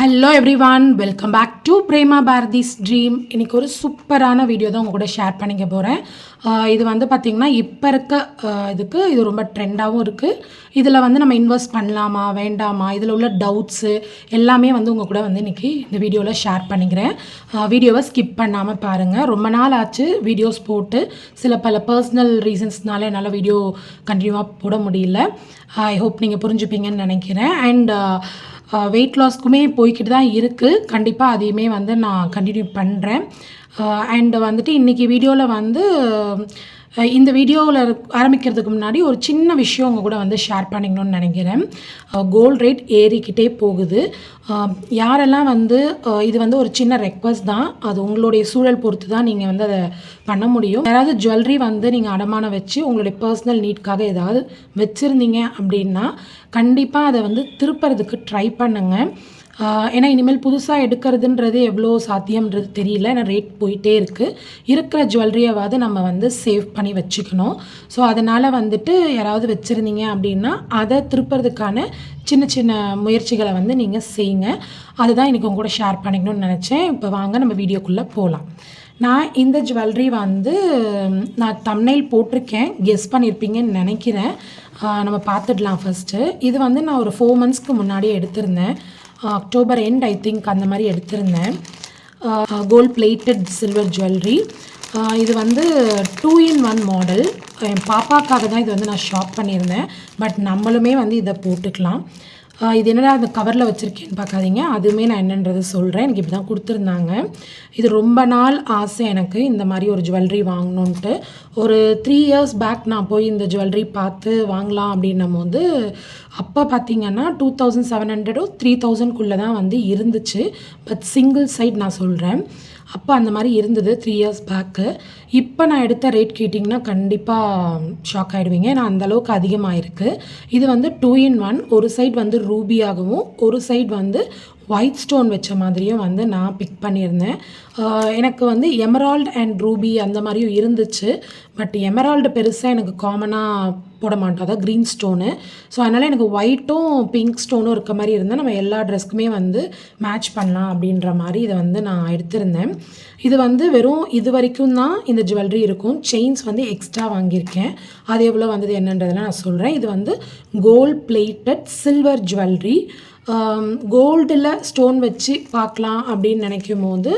Hello everyone, welcome back to Prema Bharathi's dream. இன்றைக்கி ஒரு சூப்பரான வீடியோ தான் உங்கள் கூட ஷேர் பண்ணிக்க போகிறேன். இது வந்து பார்த்திங்கன்னா இப்போ இருக்க இதுக்கு இது ரொம்ப ட்ரெண்டாகவும் இருக்குது. இதில் வந்து நம்ம இன்வெஸ்ட் பண்ணலாமா வேண்டாமா, இதில் உள்ள டவுட்ஸு எல்லாமே வந்து உங்கள் கூட வந்து இன்றைக்கி இந்த வீடியோவில் ஷேர் பண்ணிக்கிறேன். வீடியோவை ஸ்கிப் பண்ணாமல் பாருங்கள். ரொம்ப நாள் ஆச்சு வீடியோஸ் போட்டு, பல பர்சனல் ரீசன்ஸ்னால என்னால் வீடியோ கண்டினியூவாக போட முடியல. ஐ ஹோப் நீங்கள் புரிஞ்சுப்பீங்கன்னு நினைக்கிறேன். அண்ட் வெயிட் லாஸ்க்குமே போய்கிட்டு தான் இருக்குது. கண்டிப்பாக அதையுமே வந்து நான் கண்டினியூ பண்ணுறேன். அண்ட் வந்துட்டு இன்றைக்கி வீடியோவில் வந்து இந்த வீடியோவில் ஆரம்பிக்கிறதுக்கு முன்னாடி ஒரு சின்ன விஷயம் உங்கள் கூட வந்து ஷேர் பண்ணிக்கணும்னு நினைக்கிறேன். கோல்ட் ரேட் ஏறிக்கிட்டே போகுது. யாரெல்லாம் வந்து இது வந்து ஒரு சின்ன ரெக்வஸ்ட் தான், அது உங்களுடைய சூழல் பொறுத்து தான் நீங்கள் வந்து அதை பண்ண முடியும். யாராவது ஜுவல்லரி வந்து நீங்கள் அடமானம் வச்சு உங்களுடைய பர்சனல் நீட்காக ஏதாவது வச்சுருந்தீங்க அப்படின்னா கண்டிப்பாக அதை வந்து திருப்புறதுக்கு ட்ரை பண்ணுங்கள். ஏன்னா இனிமேல் புதுசாக எடுக்கிறதுன்றது எவ்வளோ சாத்தியம்ன்றது தெரியல. ஏன்னா ரேட் போயிட்டே இருக்குது. இருக்கிற ஜுவல்லரியாவது நம்ம வந்து சேவ் பண்ணி வச்சுக்கணும். ஸோ அதனால் வந்துட்டு யாராவது வச்சுருந்தீங்க அப்படின்னா அதை திருப்புறதுக்கான சின்ன சின்ன முயற்சிகளை வந்து நீங்கள் செய்யுங்க. அதுதான் இன்றைக்கி உங்க கூட ஷேர் பண்ணிக்கணும்னு நினச்சேன். இப்போ வாங்க நம்ம வீடியோக்குள்ளே போகலாம். நான் இந்த ஜுவல்லரி வந்து நான் தம்ப்நெயில் போட்டிருக்கேன், கெஸ் பண்ணியிருப்பீங்கன்னு நினைக்கிறேன். நம்ம பார்த்துடலாம். ஃபஸ்ட்டு இது வந்து நான் ஒரு 4 monthsக்கு முன்னாடியே எடுத்திருந்தேன். அக்டோபர் எண்ட் ஐ திங்க் அந்த மாதிரி எடுத்திருந்தேன். Gold plated silver jewellery. இது வந்து 2-in-1 மாடல். என் பாப்பாக்காக தான் இது வந்து நான் ஷாப் பண்ணியிருந்தேன். பட் நம்மளுமே வந்து இதை போட்டுக்கலாம். இது என்னடா அந்த கவரில் வச்சுருக்கேன்னு பார்க்காதீங்க, அதுவுமே நான் என்னன்றது சொல்கிறேன். எனக்கு இப்படி தான் கொடுத்துருந்தாங்க. இது ரொம்ப நாள் ஆசை எனக்கு இந்த மாதிரி ஒரு ஜுவல்லரி வாங்கணுன்ட்டு. ஒரு 3 years பேக் நான் போய் இந்த ஜுவல்லரி பார்த்து வாங்கலாம் அப்படின்னும் போது அப்போ பார்த்திங்கன்னா 2700 3000க்குள்ளே தான் வந்து இருந்துச்சு. பட் சிங்கிள் சைட் நான் சொல்கிறேன். அப்போ அந்த மாதிரி இருந்தது 3 years பேக்கு. இப்போ நான் எடுத்த ரேட் கேட்டிங்கன்னா கண்டிப்பாக ஷாக் ஆகிடுவீங்க. ஏன்னா அந்தளவுக்கு அதிகமாக இருக்குது. இது வந்து 2-in-1. ஒரு சைட் வந்து ரூபியாகவும் ஒரு சைட் வந்து ஒயிட் ஸ்டோன் வச்ச மாதிரியும் வந்து நான் பிக் பண்ணியிருந்தேன். எனக்கு வந்து எமரால்டு அண்ட் ரூபி அந்த மாதிரியும் இருந்துச்சு. பட் எமரால்டு பெருசாக எனக்கு காமனாக போட மாட்டோம், அதான் க்ரீன் ஸ்டோனு. ஸோ அதனால் எனக்கு ஒயிட்டும் பிங்க் ஸ்டோனும் இருக்க மாதிரி இருந்தால் நம்ம எல்லா ட்ரெஸ்க்குமே வந்து மேட்ச் பண்ணலாம் அப்படின்ற மாதிரி இதை வந்து நான் எடுத்திருந்தேன். இது வந்து வெறும் இது வரைக்கும் தான் இந்த ஜுவல்லரி இருக்கும். செயின்ஸ் வந்து எக்ஸ்ட்ரா வாங்கியிருக்கேன். அது எவ்வளோ வந்தது என்னன்றதெல்லாம் நான் சொல்கிறேன். இது வந்து கோல்ட் பிளேட்டட் சில்வர் ஜுவல்லரி. கோல்டில் ஸ்டோன் வச்சு பார்க்கலாம் அப்படின்னு நினைக்கும் போது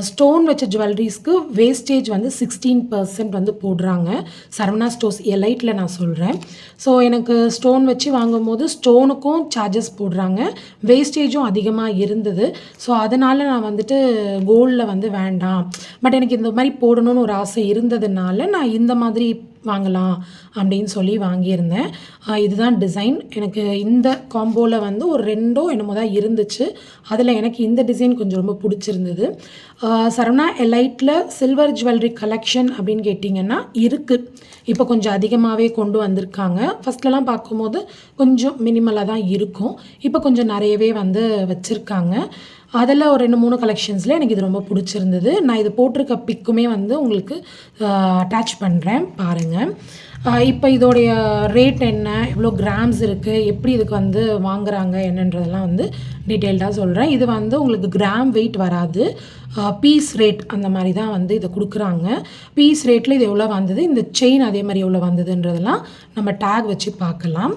ஸ்டோன் வச்ச ஜுவல்லரிஸ்க்கு வேஸ்டேஜ் வந்து 16% வந்து போடுறாங்க. சரவணா ஸ்டோர்ஸ் எலைட்டில் நான் சொல்கிறேன். ஸோ எனக்கு ஸ்டோன் வச்சு வாங்கும்போது ஸ்டோனுக்கும் சார்ஜஸ் போடுறாங்க, வேஸ்டேஜும் அதிகமாக இருந்தது. ஸோ அதனால் நான் வந்துட்டு கோல்டில் வந்து வேண்டாம், பட் எனக்கு இந்த மாதிரி போடணும்னு ஒரு ஆசை இருந்ததுனால நான் இந்த மாதிரி வாங்கலாம் அப்படின்னு சொல்லி வாங்கியிருந்தேன். இதுதான் டிசைன். எனக்கு இந்த காம்போவில் வந்து ஒரு 2 என்னமோ தான் இருந்துச்சு. அதில் எனக்கு இந்த டிசைன் கொஞ்சம் ரொம்ப பிடிச்சிருந்தது. சரவணா எலைட்டில் சில்வர் ஜுவல்லரி கலெக்ஷன் அப்படின்னு கேட்டிங்கன்னா இருக்குது. இப்போ கொஞ்சம் அதிகமாகவே கொண்டு வந்திருக்காங்க. ஃபஸ்ட்லலாம் பார்க்கும்போது கொஞ்சம் மினிமலாக தான் இருக்கும். இப்போ கொஞ்சம் நிறையவே வந்து வச்சுருக்காங்க. அதில் ஒரு 2-3 கலெக்ஷன்ஸில் எனக்கு இது ரொம்ப பிடிச்சிருந்தது. நான் இது போட்டிருக்க பிக்குமே வந்து உங்களுக்கு அட்டாச் பண்ணுறேன், பாருங்கள். இப்போ இதோடைய ரேட் என்ன, எவ்வளோ கிராம்ஸ் இருக்குது, எப்படி இதுக்கு வந்து வாங்குறாங்க என்னன்றதெல்லாம் வந்து டீட்டெயில்டாக சொல்கிறேன். இது வந்து உங்களுக்கு கிராம் வெயிட் வராது, பீஸ் ரேட் அந்த மாதிரி தான் வந்து இதை கொடுக்குறாங்க. பீஸ் ரேட்டில் இது எவ்வளோ வந்தது, இந்த செயின் அதே மாதிரி எவ்வளோ வந்ததுன்றதெல்லாம் நம்ம டேக் வச்சு பார்க்கலாம்.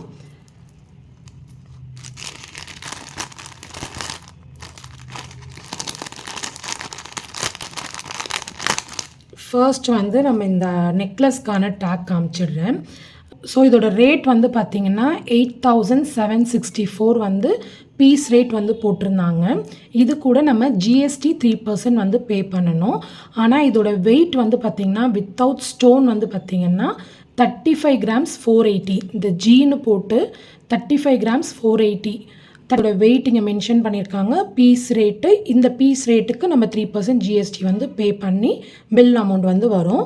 ஃபர்ஸ்ட் வந்து நம்ம இந்த நெக்லஸ்க்கான டேக் காமிச்சிடுறேன். ஸோ இதோட ரேட் வந்து பார்த்திங்கன்னா 8764 வந்து பீஸ் ரேட் வந்து போட்டிருந்தாங்க. இது கூட நம்ம ஜிஎஸ்டி 3% வந்து பே பண்ணணும். ஆனால் இதோட வெயிட் வந்து பார்த்திங்கன்னா வித்தவுட் ஸ்டோன் வந்து பார்த்திங்கன்னா 35 grams 480. இந்த ஜீனு போட்டு 35 grams 480 அதோட வெயிட் இங்கே மென்ஷன் பண்ணியிருக்காங்க. பீஸ் ரேட்டு, இந்த பீஸ் ரேட்டுக்கு நம்ம 3% ஜிஎஸ்டி வந்து பே பண்ணி பில் அமௌண்ட் வந்து வரும்.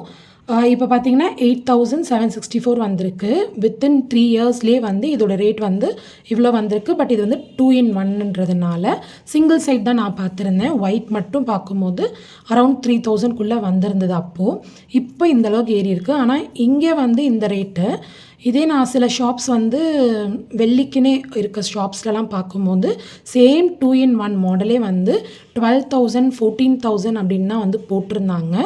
இப்போ பார்த்தீங்கன்னா 8764 வந்திருக்கு. வித்தின் 3 yearsலேயே வந்து இதோட ரேட் வந்து இவ்வளோ வந்திருக்கு. பட் இது வந்து 2-in-1ன்றதுனால சிங்கிள் சைட் தான் நான் பார்த்துருந்தேன். ஒயிட் மட்டும் பார்க்கும்போது அரௌண்ட் 3000க்குள்ளே வந்திருந்தது அப்போது. இப்போ இந்தளவுக்கு ஏறி இருக்குது. ஆனால் இங்கே வந்து இந்த ரேட்டு இதே நான் சில ஷாப்ஸ் வந்து வெள்ளிக்குனே இருக்க ஷாப்ஸ்லலாம் பார்க்கும்போது சேம் 2-in-1 மாடலே வந்து 12,000 14,000 அப்படின்னு தான் வந்து போட்டிருந்தாங்க.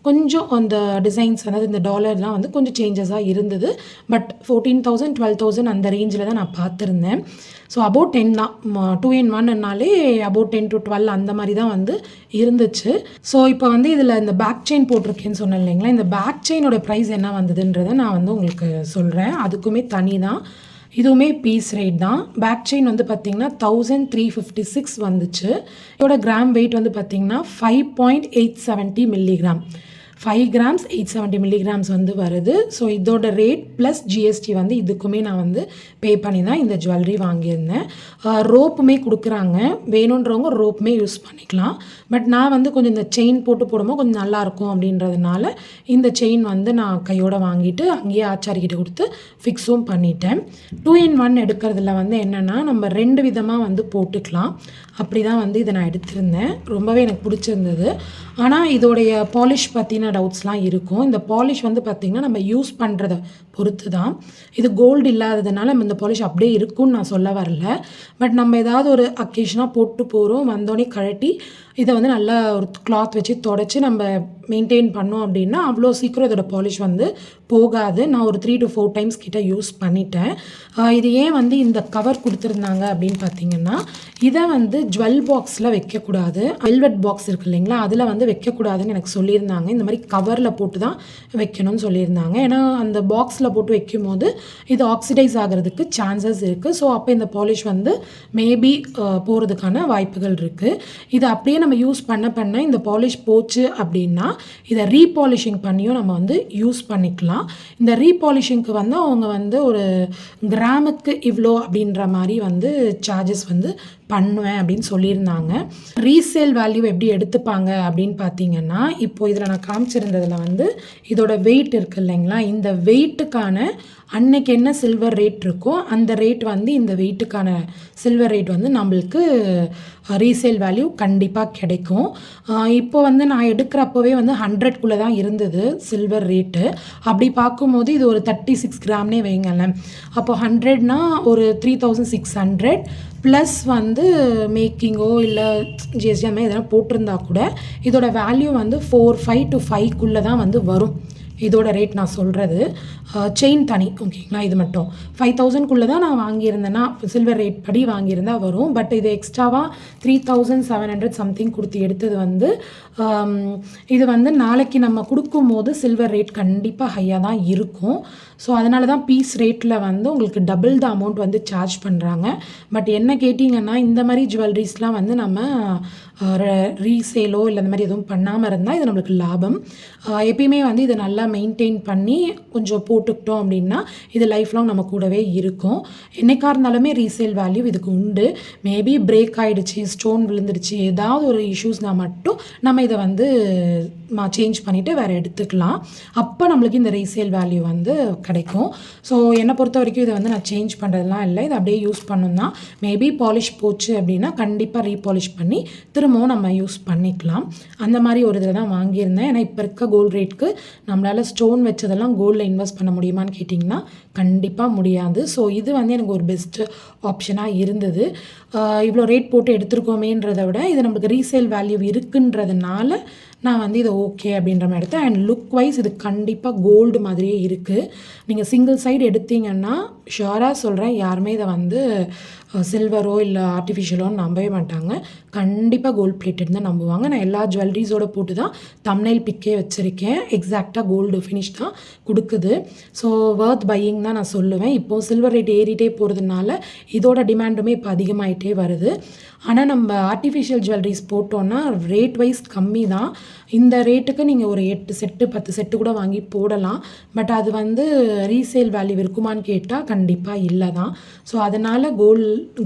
கொஞ்சம் அந்த டிசைன்ஸ் அதாவது இந்த டாலர்லாம் வந்து கொஞ்சம் சேஞ்சஸாக இருந்தது. பட் 14,000 12,000 அந்த ரேஞ்சில் தான் நான் பார்த்துருந்தேன். ஸோ அபவுட் 10 தான் 2-in-1னாலே அபவுட் 10 to 12 அந்த மாதிரி தான் வந்து இருந்துச்சு. ஸோ இப்போ வந்து இதில் இந்த பேக் செயின் போட்டிருக்கேன்னு சொன்னேன் இல்லைங்களா, இந்த பேக் செயினோட ப்ரைஸ் என்ன வந்ததுன்றதை நான் வந்து உங்களுக்கு சொல்கிறேன். அதுக்குமே தனி தான், இதுவுமே பீஸ் ரேட் தான். பேக் செயின் வந்து பார்த்திங்கன்னா 1356 வந்துச்சு. இதோட கிராம் வெயிட் வந்து பார்த்திங்கன்னா 5.870 மில்லிகிராம், 5 grams 870 milligrams வந்து வருது. ஸோ இதோட ரேட் ப்ளஸ் ஜிஎஸ்டி வந்து இதுக்குமே நான் வந்து பே பண்ணி தான் இந்த ஜுவல்லரி வாங்கியிருந்தேன். ரோப்புமே கொடுக்குறாங்க, வேணுன்றவங்க ரோப்புமே யூஸ் பண்ணிக்கலாம். பட் நான் வந்து கொஞ்சம் இந்த செயின் போட்டு போடும்போது கொஞ்சம் நல்லாயிருக்கும் அப்படின்றதுனால இந்த செயின் வந்து நான் கையோடு வாங்கிட்டு அங்கேயே ஆச்சாரிக்கிட்ட கொடுத்து ஃபிக்ஸும் பண்ணிட்டேன். 2-in-1 எடுக்கிறதுல வந்து என்னென்னா நம்ம 2 விதமாக வந்து போட்டுக்கலாம். அப்படி தான் வந்து இதை நான் எடுத்திருந்தேன். ரொம்பவே எனக்கு பிடிச்சிருந்தது. ஆனால் இதோடைய பாலிஷ் பற்றின டவுட்ஸ்லாம் இருக்கும். இந்த பாலிஷ் வந்து பார்த்திங்கன்னா நம்ம யூஸ் பண்ணுறத பொறுத்து தான். இது கோல்டு இல்லாததுனால நம்ம இந்த பாலிஷ் அப்படியே இருக்கும்னு நான் சொல்ல வரல. பட் நம்ம ஏதாவது ஒரு அக்கேஷனாக போட்டு போகிறோம், வந்தோடனே கழட்டி இதை வந்து நல்லா ஒரு கிளாத் வச்சு தொடச்சி நம்ம மெயின்டைன் பண்ணோம் அப்படின்னா அவ்வளோ சீக்கிரம் இதோட பாலிஷ் வந்து போகாது. நான் ஒரு 3 to 4 times கிட்ட யூஸ் பண்ணிட்டேன். இது ஏன் வந்து இந்த கவர் கொடுத்துருந்தாங்க அப்படின்னு பார்த்தீங்கன்னா, இதை வந்து ஜுவல் பாக்ஸில் வைக்கக்கூடாது, வெல்வெட் பாக்ஸ் இருக்குது இல்லைங்களா, அதில் வந்து வைக்கக்கூடாதுன்னு எனக்கு சொல்லியிருந்தாங்க. இந்த மாதிரி கவரில் போட்டு தான் வைக்கணும்னு சொல்லியிருந்தாங்க. ஏன்னா அந்த பாக்ஸில் போட்டு வைக்கும் போது இது ஆக்சிடைஸ் ஆகிறதுக்கு சான்சஸ் இருக்குது. ஸோ அப்போ இந்த பாலிஷ் வந்து மேபி போகிறதுக்கான வாய்ப்புகள் இருக்குது. இதை அப்படியே நம்ம யூஸ் பண்ண இந்த பாலிஷ் போச்சு அப்படின்னா இதை ரீபாலிஷிங் பண்ணியும் நம்ம வந்து யூஸ் பண்ணிக்கலாம். இந்த ரீபாலிஷிங்க்கு வந்து அவங்க வந்து ஒரு கிராமுக்கு இவ்வளோ அப்படின்ற மாதிரி வந்து சார்ஜஸ் வந்து பண்ணுவேன் அப்படின்னு சொல்லியிருந்தாங்க. ரீசேல் வேல்யூ எப்படி எடுத்துப்பாங்க அப்படின்னு பார்த்தீங்கன்னா, இப்போ இதில் நான் காமிச்சிருந்ததில் வந்து இதோட வெயிட் இருக்குது இல்லைங்களா, இந்த வெயிட்டுக்கான அன்னைக்கு என்ன சில்வர் ரேட் இருக்கோ அந்த ரேட் வந்து இந்த வெயிட்டுக்கான சில்வர் ரேட் வந்து நம்மளுக்கு ரீசேல் வேல்யூ கண்டிப்பாக கிடைக்கும். இப்போ வந்து நான் எடுக்கிறப்பவே வந்து 100க்குள்ளே தான் இருந்தது சில்வர் ரேட்டு. அப்படி பார்க்கும்போது இது ஒரு 36 கிராம்னே வைங்களேன். அப்போ 100னா ஒரு 3600 ப்ளஸ் வந்து மேக்கிங்கோ இல்லை ஜிஎஸ்டி அந்த மாதிரி எதனா போட்டிருந்தா கூட இதோட வேல்யூ வந்து 4-5 to 5க்குள்ளே தான் வந்து வரும். இதோட ரேட் நான் சொல்கிறது. செயின் தனி, ஓகேங்களா. இது மட்டும் 5000க்குள்ளே தான் நான் வாங்கியிருந்தேன்னா சில்வர் ரேட் படி வாங்கியிருந்தா வரும். பட் இது எக்ஸ்ட்ராவாக 3700 சம்திங் கொடுத்து எடுத்தது வந்து இது வந்து நாளைக்கு நம்ம கொடுக்கும்போது சில்வர் ரேட் கண்டிப்பாக ஹையாக தான் இருக்கும். ஸோ அதனால தான் பீஸ் ரேட்டில் வந்து உங்களுக்கு டபுள் த அமௌண்ட் வந்து சார்ஜ் பண்ணுறாங்க. பட் என்ன கேட்டிங்கன்னா, இந்த மாதிரி ஜுவல்லரிஸ்லாம் வந்து நம்ம ரீசேலோ இல்லை இந்த மாதிரி எதுவும் பண்ணாமல் இருந்தால் இது நம்மளுக்கு லாபம். எப்பயுமே வந்து இதை நல்லா மெயின்டைன் பண்ணி கொஞ்சம் போட்டுக்கிட்டோம் அப்படின்னா இது லைஃப் லாங் நம்ம கூடவே இருக்கும். என்னைக்காக இருந்தாலுமே ரீசேல் வேல்யூ இதுக்கு உண்டு. மேபி பிரேக் ஆகிடுச்சு, ஸ்டோன் விழுந்துருச்சு, ஏதாவது ஒரு இஷ்யூஸ்னால் மட்டும் நம்ம இதை வந்து சேஞ்ச் பண்ணிவிட்டு வேறு எடுத்துக்கலாம். அப்போ நம்மளுக்கு இந்த ரீசேல் வேல்யூ வந்து கிடைக்கும். ஸோ என்னை பொறுத்த வரைக்கும் இதை வந்து நான் சேஞ்ச் பண்ணுறதுலாம் இல்லை, இதை அப்படியே யூஸ் பண்ணணும் தான். மேபி பாலிஷ் போச்சு அப்படின்னா கண்டிப்பாக ரீபாலிஷ் பண்ணி திரும்பவும் நம்ம யூஸ் பண்ணிக்கலாம். அந்த மாதிரி ஒரு இதில் தான் வாங்கியிருந்தேன். ஏன்னா இப்போ இருக்க கோல்டு ரேட்க்கு நம்மளால் ஸ்டோன் வச்சதெல்லாம் கோல்டில் இன்வெஸ்ட் பண்ண முடியுமான்னு கேட்டிங்கன்னா கண்டிப்பாக முடியாது. ஸோ இது வந்து எனக்கு ஒரு பெஸ்ட்டு ஆப்ஷனாக இருந்தது. இவ்வளோ ரேட் போட்டு எடுத்துருக்கோமேன்றதை விட இது நம்மளுக்கு ரீசேல் வேல்யூ இருக்குன்றதுனால நான் வந்து இதை ஓகே அப்படின்ற மாதிரி எடுத்தேன். அண்ட் லுக் வைஸ் இது கண்டிப்பாக கோல்டு மாதிரியே இருக்குது. நீங்கள் சிங்கிள் சைடு எடுத்தீங்கன்னா ஷுவராக சொல்கிறேன், யாருமே இதை வந்து சில்வரோ இல்லை ஆர்டிஃபிஷியலோன்னு நம்பவே மாட்டாங்க. கண்டிப்பாக கோல்டு பிளேட்டட் தான் நம்புவாங்க. நான் எல்லா ஜுவல்லரிஸோடு போட்டு தான் தம்ப்நெயில் பிக்கே வச்சுருக்கேன். எக்ஸாக்டாக கோல்டு ஃபினிஷ் தான் கொடுக்குது. ஸோ வர்த் பையிங் தான் நான் சொல்லுவேன். இப்போது சில்வர் ரேட் ஏறிட்டே போகிறதுனால இதோட டிமாண்டுமே இப்போ அதிகமாகிட்டே வருது. ஆனால் நம்ம ஆர்டிஃபிஷியல் ஜுவல்லரிஸ் போட்டோன்னா ரேட் வைஸ் கம்மி தான். இந்த ரேட்டுக்கு நீங்கள் ஒரு 8 செட்டு 10 செட்டு கூட வாங்கி போடலாம். பட் அது வந்து ரீசேல் வேல்யூ இருக்குமான்னு கேட்டால் கண்டிப்பாக இல்லை தான். ஸோ அதனால்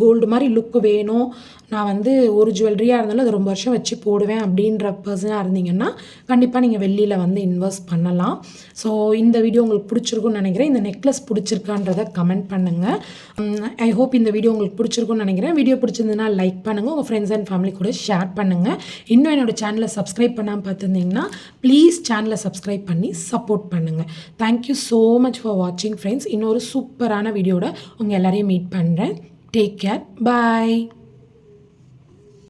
கோல்டு மாதிரி லுக்கு வேணும், நான் வந்து ஒரு ஜுவல்லரியாக இருந்தாலும் அது ரொம்ப வருஷம் வச்சு போடுவேன் அப்படின்ற பர்சனாக இருந்தீங்கன்னா கண்டிப்பாக நீங்கள் வெள்ளியில் வந்து இன்வெஸ்ட் பண்ணலாம். ஸோ இந்த வீடியோ உங்களுக்கு பிடிச்சிருக்குன்னு நினைக்கிறேன். இந்த நெக்லஸ் பிடிச்சிருக்கான்றதை கமெண்ட் பண்ணுங்கள். ஐ ஹோப் இந்த வீடியோ உங்களுக்கு பிடிச்சிருக்குன்னு நினைக்கிறேன். வீடியோ பிடிச்சிருந்ததுன்னா லைக் பண்ணுங்கள், உங்கள் ஃப்ரெண்ட்ஸ் அண்ட் ஃபேமிலி கூட ஷேர் பண்ணுங்கள். இன்னும் என்னோடய சேனலை சப்ஸ்கிரைப் பண்ணாமல் பார்த்துருந்தீங்கன்னா ப்ளீஸ் சேனலை சப்ஸ்கிரைப் பண்ணி சப்போர்ட் பண்ணுங்கள். தேங்க்யூ ஸோ மச் ஃபார் வாட்சிங் ஃப்ரெண்ட்ஸ். இன்னொரு சூப்பரான வீடியோட உங்கள் எல்லாரையும் மீட் பண்ணுறேன். டேக் கேர், பாய்.